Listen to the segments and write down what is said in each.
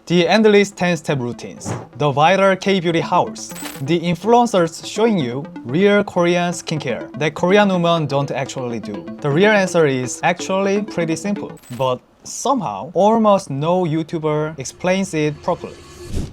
The endless 10-step routines, the viral K-beauty hauls, the influencers showing you real Korean skincare that Korean women don't actually do. The real answer is actually pretty simple, but somehow almost no YouTuber explains it properly.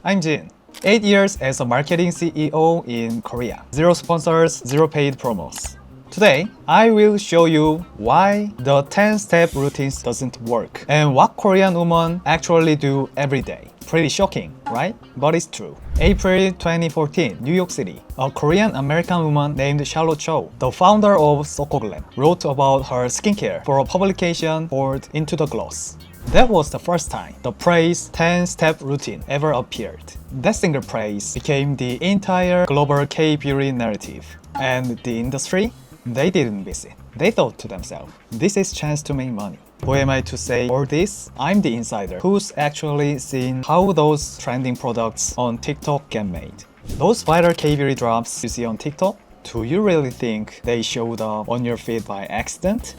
I'm Jin. 8 years as a marketing CEO in Korea. Zero sponsors, zero paid promos. Today, I will show you why the 10-step routines doesn't work and what Korean women actually do every day. Pretty shocking, right? But it's true. April 2014, New York City. A Korean-American woman named Charlotte Cho, the founder of Sokoglam, wrote about her skincare for a publication called Into the Gloss. That was the first time the phrase 10-step routine ever appeared. That single phrase became the entire global K-beauty narrative. And the industry? They didn't miss it. They thought to themselves, this is chance to make money. Who am I to say all this? I'm the insider who's actually seen how those trending products on TikTok get made. Those viral K-beauty drops you see on TikTok, do you really think they showed up on your feed by accident?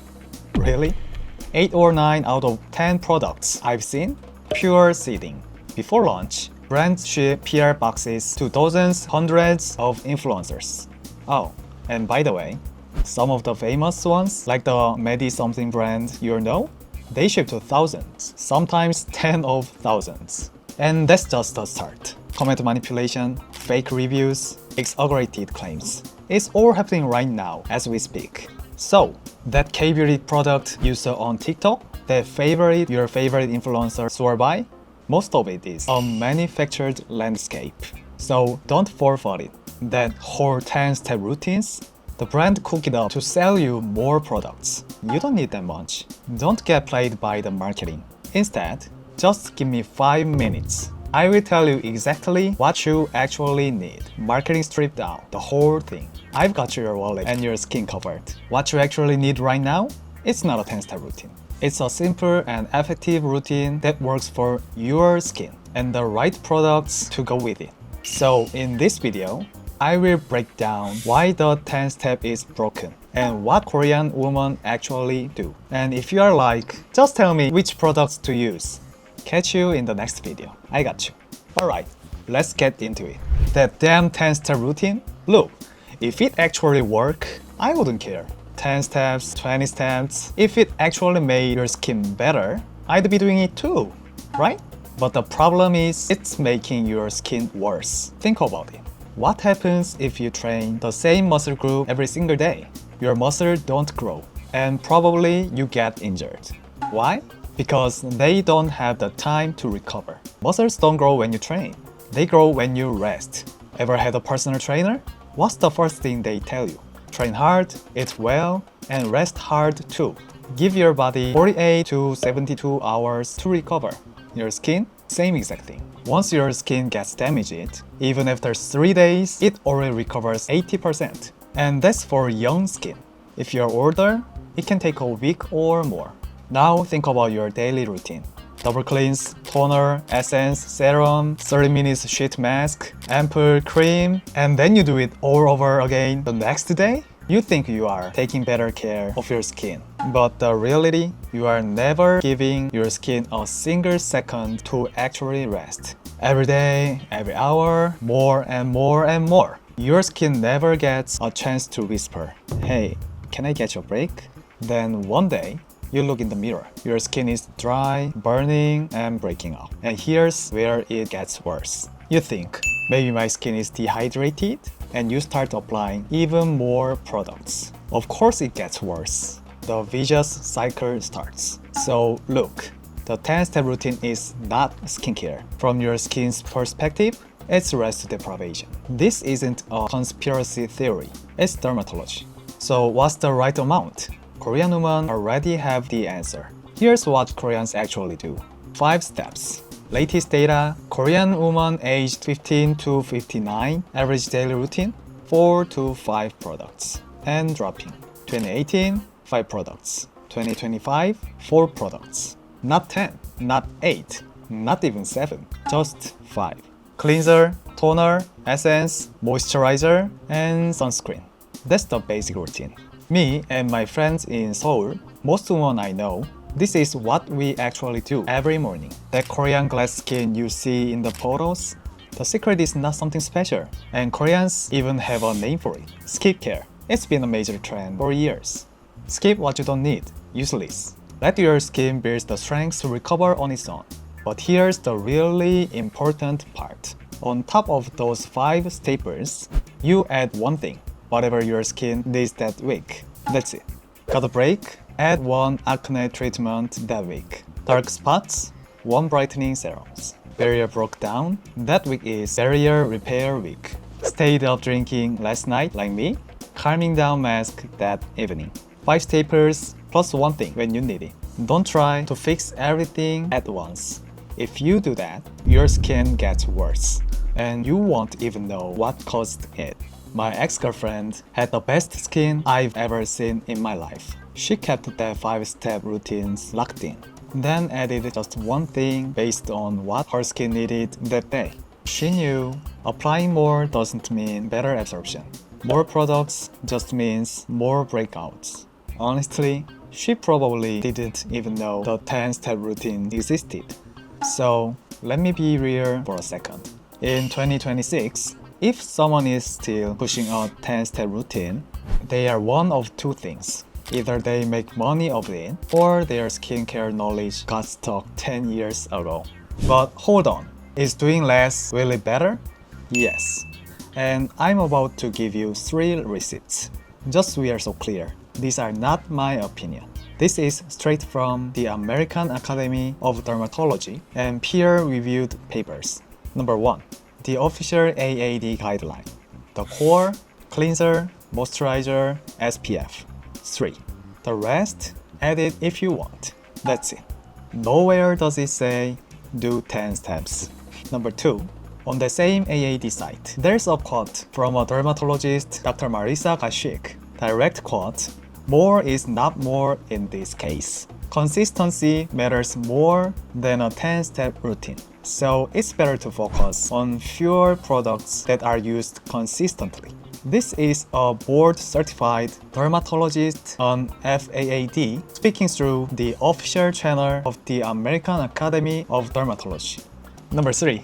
Really? 8 or 9 out of 10 products I've seen, pure seeding. Before launch, brands ship PR boxes to dozens, hundreds of influencers. Oh, and by the way, some of the famous ones, like the Medi something brand you know, they ship to thousands, sometimes tens of thousands. And that's just the start. Comment manipulation, fake reviews, exaggerated claims. It's all happening right now as we speak. So, that K-beauty product you saw on TikTok, that your favorite influencer swore by, most of it is a manufactured landscape. So don't fall for it. That whole 10-step routines, the brand cook it up to sell you more products. You don't need that much. Don't get played by the marketing. Instead, just give me 5 minutes. I will tell you exactly what you actually need. Marketing stripped down, the whole thing. I've got your wallet and your skin covered. What you actually need right now? It's not a 10-step routine. It's a simple and effective routine that works for your skin and the right products to go with it. So in this video, I will break down why the 10-step is broken and what Korean women actually do. And if you are like, just tell me which products to use. Catch you in the next video. I got you. Alright, let's get into it. That damn 10-step routine? Look, if it actually worked, I wouldn't care. 10 steps, 20 steps. If it actually made your skin better, I'd be doing it too, right? But the problem is, it's making your skin worse. Think about it. What happens if you train the same muscle group every single day? Your muscle don't grow, and probably you get injured. Why? Because they don't have the time to recover. Muscles don't grow when you train. They grow when you rest. Ever had a personal trainer? What's the first thing they tell you? Train hard, eat well, and rest hard too. Give your body 48 to 72 hours to recover. Your skin? Same exact thing. Once your skin gets damaged, even after 3 days, it already recovers 80%. And that's for young skin. If you're older, it can take a week or more. Now think about your daily routine. Double cleanse, toner, essence, serum, 30 minutes sheet mask, ampoule, cream, and then you do it all over again the next day? You think you are taking better care of your skin. But the reality, you are never giving your skin a single second to actually rest. Every day, every hour, more and more and more. Your skin never gets a chance to whisper, hey, can I get you a break? Then one day, you look in the mirror. Your skin is dry, burning, and breaking up. And here's where it gets worse. You think, maybe my skin is dehydrated? And you start applying even more products. Of course it gets worse. The vicious cycle starts. So look, the 10-step routine is not skincare. From your skin's perspective, it's rest deprivation. This isn't a conspiracy theory, it's dermatology. So what's the right amount? Korean women already have the answer. Here's what Koreans actually do. 5 steps. Latest data, Korean woman aged 15 to 59, average daily routine, 4 to 5 products, and dropping. 2018, 5 products. 2025, 4 products. Not 10, not 8, not even 7, just 5. Cleanser, toner, essence, moisturizer, and sunscreen. That's the basic routine. Me and my friends in Seoul, most women I know, This is what we actually do every morning. That Korean glass skin you see in the photos, the secret is not something special, and Koreans even have a name for it: skincare. It's been a major trend for years. Skip what you don't need, useless. Let your skin build the strength to recover on its own. But here's the really important part. On top of those 5 staples, you add one thing, whatever your skin needs that week. That's it. Got a break? Add one acne treatment that week. Dark spots? One brightening serums. Barrier broke down? That week is barrier repair week. Stayed up drinking last night like me? Calming down mask that evening. 5 staples plus one thing when you need it. Don't try to fix everything at once. If you do that, your skin gets worse, and you won't even know what caused it. My ex-girlfriend had the best skin I've ever seen in my life. She kept that 5-step routines locked in, then added just one thing based on what her skin needed that day. She knew applying more doesn't mean better absorption. More products just means more breakouts. Honestly, she probably didn't even know the 10-step routine existed. So, let me be real for a second. In 2026, if someone is still pushing a 10-step routine, they are one of two things. Either they make money of it, or their skincare knowledge got stuck 10 years ago. But hold on, is doing less really better? Yes. And I'm about to give you 3 receipts. Just so we are so clear, these are not my opinion. This is straight from the American Academy of Dermatology and peer-reviewed papers. Number 1. The official AAD guideline. The core, cleanser, moisturizer, SPF. 3. The rest, add it if you want. That's it. Nowhere does it say, do 10 steps. Number 2. On the same AAD site, there's a quote from a dermatologist, Dr. Marisa Gashik. Direct quote, "More is not more in this case. Consistency matters more than a 10-step routine. So it's better to focus on fewer products that are used consistently." This is a board-certified dermatologist on FAAD speaking through the official channel of the American Academy of Dermatology. Number 3.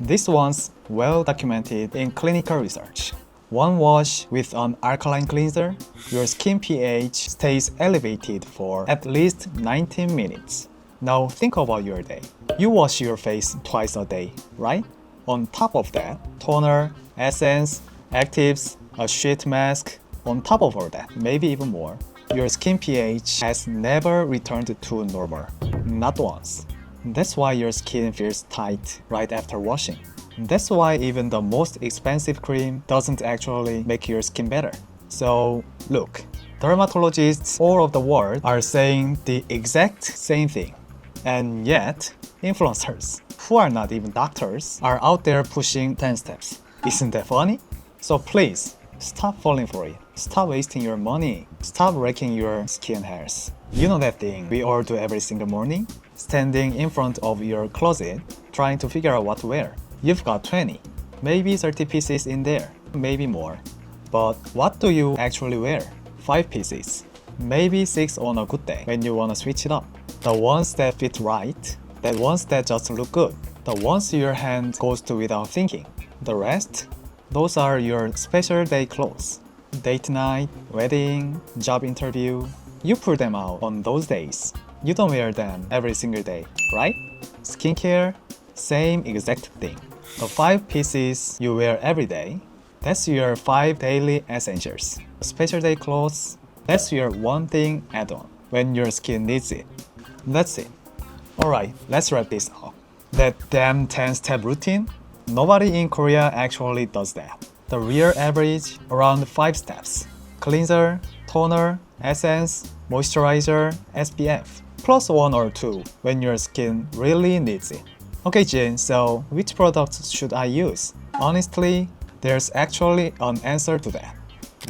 This one's well documented in clinical research. One wash with an alkaline cleanser, your skin pH stays elevated for at least 19 minutes. Now think about your day. You wash your face twice a day, right? On top of that, toner, essence, actives, a sheet mask. On top of all that, maybe even more, your skin pH has never returned to normal. Not once. That's why your skin feels tight right after washing. That's why even the most expensive cream doesn't actually make your skin better. So, look, dermatologists all over the world are saying the exact same thing. And yet, influencers, who are not even doctors, are out there pushing 10 steps. Isn't that funny? So please, stop falling for it. Stop wasting your money. Stop wrecking your skin hairs. You know that thing we all do every single morning? Standing in front of your closet, trying to figure out what to wear. You've got 20, maybe 30 pieces in there, maybe more. But what do you actually wear? 5 pieces, maybe 6 on a good day when you wanna switch it up. The ones that fit right, the ones that just look good, the ones your hand goes to without thinking. The rest, those are your special day clothes. Date night, wedding, job interview. You pull them out on those days. You don't wear them every single day, right? Skincare, same exact thing. The 5 pieces you wear every day, that's your 5 daily essentials. Special day clothes, that's your one thing add-on when your skin needs it. That's it. Alright, let's wrap this up. That damn 10-step routine? Nobody in Korea actually does that. The real average, around 5 steps. Cleanser, toner, essence, moisturizer, SPF. Plus 1 or 2 when your skin really needs it. Okay Jin, so which products should I use? Honestly, there's actually an answer to that.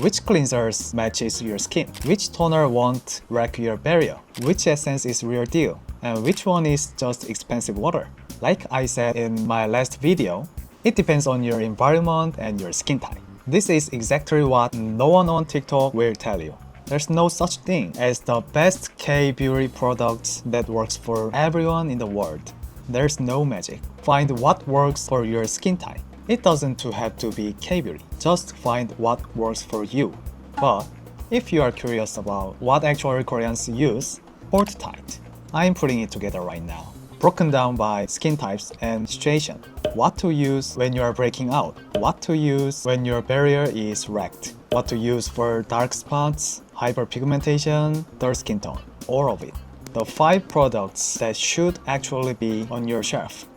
Which cleansers matches your skin? Which toner won't wreck your barrier? Which essence is real deal? And which one is just expensive water? Like I said in my last video, it depends on your environment and your skin type. This is exactly what no one on TikTok will tell you. There's no such thing as the best K-beauty product that works for everyone in the world. There's no magic. Find what works for your skin type. It doesn't have to be K-beauty. Just find what works for you. But if you are curious about what actual Koreans use, hold tight. I'm putting it together right now. Broken down by skin types and situation. What to use when you are breaking out. What to use when your barrier is wrecked. What to use for dark spots, hyperpigmentation, dull skin tone. All of it. The 5 products that should actually be on your shelf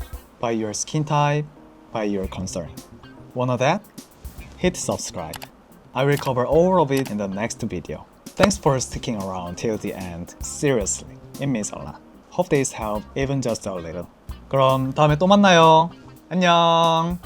by your skin type, by your concern. Wanna that? Hit subscribe. I will cover all of it in the next video. Thanks for sticking around till the end. Seriously, it means a lot. Hope this helped even just a little. 그럼 다음에 또 만나요. 안녕.